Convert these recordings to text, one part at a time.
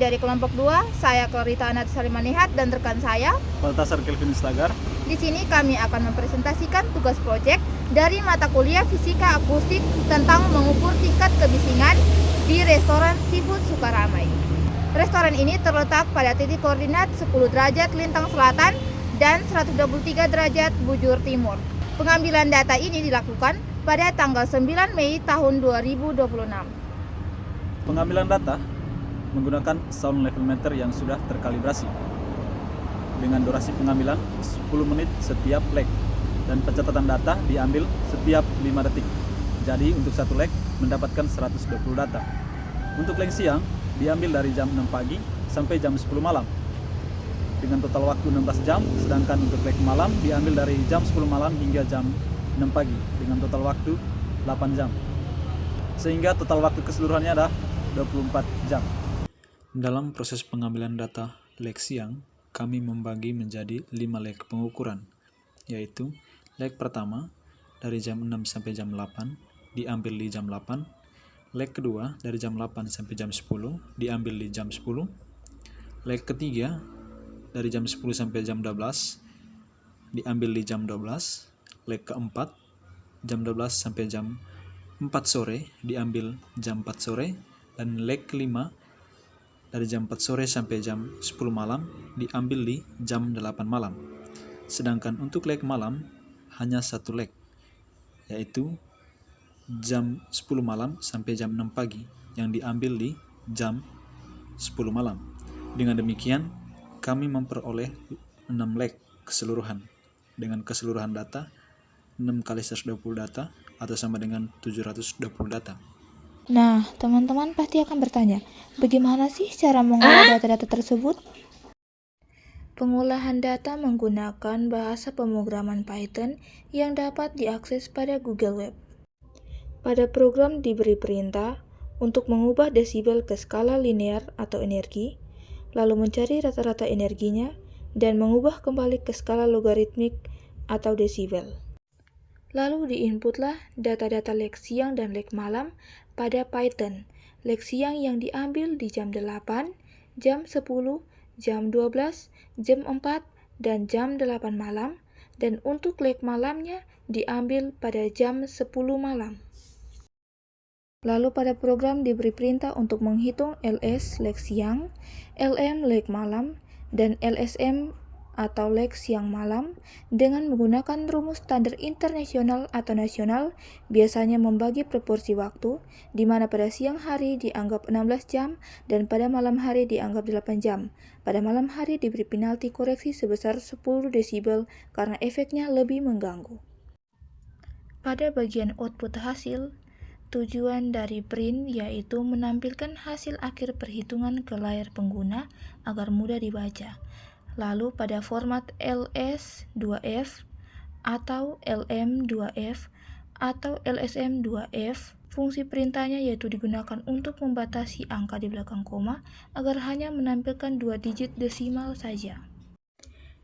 dari kelompok 2, saya Clarita Anatsari Manihat dan rekan saya Baltasar Kelvin Slagar. Di sini kami akan mempresentasikan tugas proyek dari mata kuliah Fisika Akustik tentang mengukur tingkat kebisingan di restoran Seafood Sukaramai. Restoran ini terletak pada titik koordinat 10 derajat lintang selatan dan 123 derajat bujur timur. Pengambilan data ini dilakukan pada tanggal 9 Mei tahun 2026. Pengambilan data menggunakan sound level meter yang sudah terkalibrasi dengan durasi pengambilan 10 menit setiap leg dan pencatatan data diambil setiap 5 detik. Jadi untuk satu leg mendapatkan 120 data. Untuk leg siang diambil dari jam 6 pagi sampai jam 10 malam dengan total waktu 16 jam, sedangkan untuk leg malam diambil dari jam 10 malam hingga jam 6 pagi dengan total waktu 8 jam. Sehingga total waktu keseluruhannya adalah 24 jam. Dalam proses pengambilan data leg siang, kami membagi menjadi 5 leg pengukuran, yaitu leg pertama dari jam 6 sampai jam 8 diambil di jam 8, leg kedua dari jam 8 sampai jam 10 diambil di jam 10, leg ketiga dari jam 10 sampai jam 12 diambil di jam 12, leg keempat jam 12 sampai jam 4 sore diambil jam 4 sore, dan leg kelima dari jam 4 sore sampai jam 10 malam diambil di jam 8 malam. Sedangkan untuk leg malam hanya satu leg, yaitu jam 10 malam sampai jam 6 pagi yang diambil di jam 10 malam. Dengan demikian, kami memperoleh 6 leg keseluruhan dengan keseluruhan data 6 kali 120 data atau sama dengan 720 data. Nah, teman-teman pasti akan bertanya, bagaimana sih cara mengolah data-data tersebut? Pengolahan data menggunakan bahasa pemrograman Python yang dapat diakses pada Google Web. Pada program diberi perintah untuk mengubah desibel ke skala linear atau energi, lalu mencari rata-rata energinya dan mengubah kembali ke skala logaritmik atau desibel. Lalu diinputlah data-data leg siang dan leg malam pada Python. Leg siang yang diambil di jam 8, jam 10, jam 12, jam 4, dan jam 8 malam, dan untuk leg malamnya diambil pada jam 10 malam. Lalu pada program diberi perintah untuk menghitung LS leg siang, LM leg malam, dan LSM atau leg siang malam dengan menggunakan rumus standar internasional atau nasional, biasanya membagi proporsi waktu, di mana pada siang hari dianggap 16 jam dan pada malam hari dianggap 8 jam. Pada malam hari diberi penalti koreksi sebesar 10 desibel karena efeknya lebih mengganggu. Pada bagian output hasil, tujuan dari print yaitu menampilkan hasil akhir perhitungan ke layar pengguna agar mudah dibaca. Lalu pada format LS2F atau LM2F atau LSM2F, fungsi perintahnya yaitu digunakan untuk membatasi angka di belakang koma agar hanya menampilkan 2 digit desimal saja.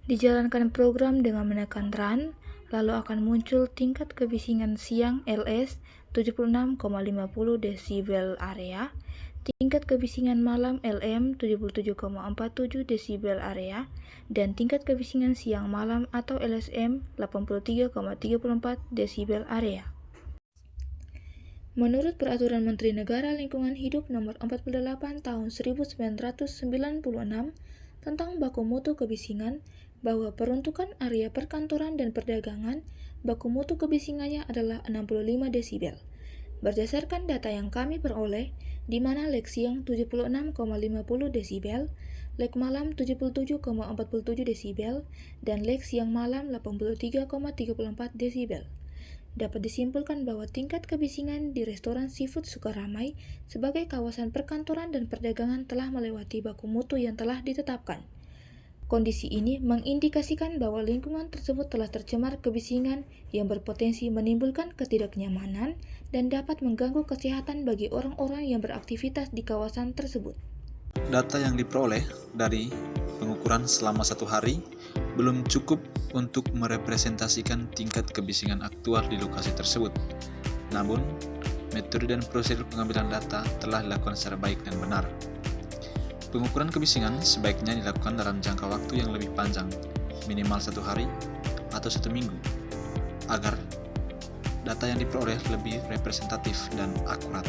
Dijalankan program dengan menekan Run, lalu akan muncul tingkat kebisingan siang LS 76,50 desibel area, tingkat kebisingan malam LM 77,47 desibel area, dan tingkat kebisingan siang malam atau LSM 83,34 desibel area. Menurut Peraturan Menteri Negara Lingkungan Hidup Nomor 48 Tahun 1996 tentang baku mutu kebisingan, bahwa peruntukan area perkantoran dan perdagangan, baku mutu kebisingannya adalah 65 desibel. Berdasarkan data yang kami peroleh, di mana leg siang 76,50 desibel, leg malam 77,47 desibel, dan leg siang malam 83,34 desibel. Dapat disimpulkan bahwa tingkat kebisingan di restoran Seafood Sukaramai sebagai kawasan perkantoran dan perdagangan telah melewati baku mutu yang telah ditetapkan. Kondisi ini mengindikasikan bahwa lingkungan tersebut telah tercemar kebisingan yang berpotensi menimbulkan ketidaknyamanan dan dapat mengganggu kesehatan bagi orang-orang yang beraktivitas di kawasan tersebut. Data yang diperoleh dari pengukuran selama 1 hari belum cukup untuk merepresentasikan tingkat kebisingan aktual di lokasi tersebut. Namun, metode dan prosedur pengambilan data telah dilakukan secara baik dan benar. Pengukuran kebisingan sebaiknya dilakukan dalam jangka waktu yang lebih panjang, minimal 1 hari atau 1 minggu, agar data yang diperoleh lebih representatif dan akurat.